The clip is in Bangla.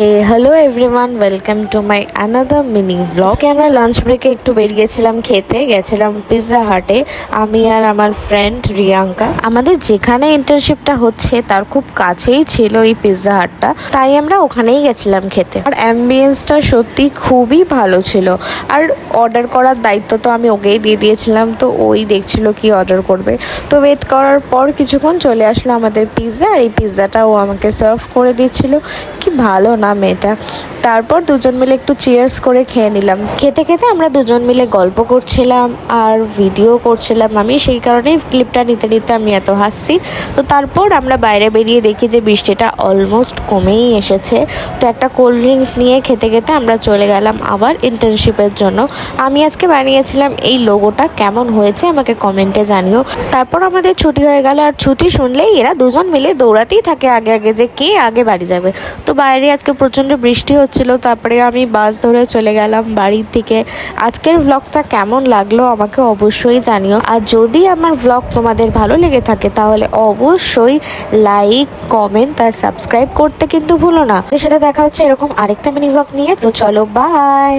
Hello everyone, welcome to my another mini blog. আজকে আমরা লাঞ্চ ব্রেকে একটু বেরিয়েছিলাম খেতে, গেছিলাম পিৎজা হাটে আমি আর আমার ফ্রেন্ড রিয়াঙ্কা। আমাদের যেখানে ইন্টার্নশিপটা হচ্ছে তার খুব কাছেই ছিল এই পিৎজা হাটটা, তাই আমরা ওখানেই গেছিলাম খেতে। আর অ্যাম্বিয়েন্সটা সত্যি খুবই ভালো ছিল। আর অর্ডার করার দায়িত্ব তো আমি ওকেই দিয়ে দিয়েছিলাম, তো ওই দেখছিল কি অর্ডার করবে। তো ওয়েট করার পর কিছুক্ষণ চলে আসলো আমাদের পিৎজা, আর এই পিৎজাটা ও আমাকে সার্ভ করে দিচ্ছিল। কি ভালো না মেয়েটা। তারপর দুজন মিলে একটু চিয়ার্স করে খেয়ে নিলাম। খেতে খেতে আমরা দুজন মিলে গল্প করছিলাম আর ভিডিও করছিলাম। আমি সেই কারণেই ক্লিপটা নিতে নিতে আমি এত হাসছি। তো তারপর আমরা বাইরে বেরিয়ে দেখি যে বৃষ্টিটা অলমোস্ট কমেই এসেছে। তো একটা কোল্ড ড্রিঙ্কস নিয়ে খেতে খেতে আমরা চলে গেলাম আবার ইন্টার্নশিপের জন্য। আমি আজকে বানিয়েছিলাম এই লোগোটা, কেমন হয়েছে আমাকে কমেন্টে জানিও। তারপর আমাদের ছুটি হয়ে গেল, আর ছুটি শুনলেই এরা দুজন মিলে দৌড়াতেই থাকে আগে আগে যে কে আগে বাড়ি যাবে। তো বাইরে আজকে প্রচণ্ড বৃষ্টি হচ্ছিল, তারপরে আমি বাস ধরে চলে গেলাম বাড়ির থেকে। আজকের ব্লগটা কেমন লাগলো আমাকে অবশ্যই জানিও। আর যদি আমার ব্লগ তোমাদের ভালো লেগে থাকে তাহলে অবশ্যই লাইক, কমেন্ট আর সাবস্ক্রাইব করতে কিন্তু ভুলো না। এর সাথে দেখা হচ্ছে এরকম আরেকটা মিনি ব্লগ নিয়ে। তো চলো, বাই।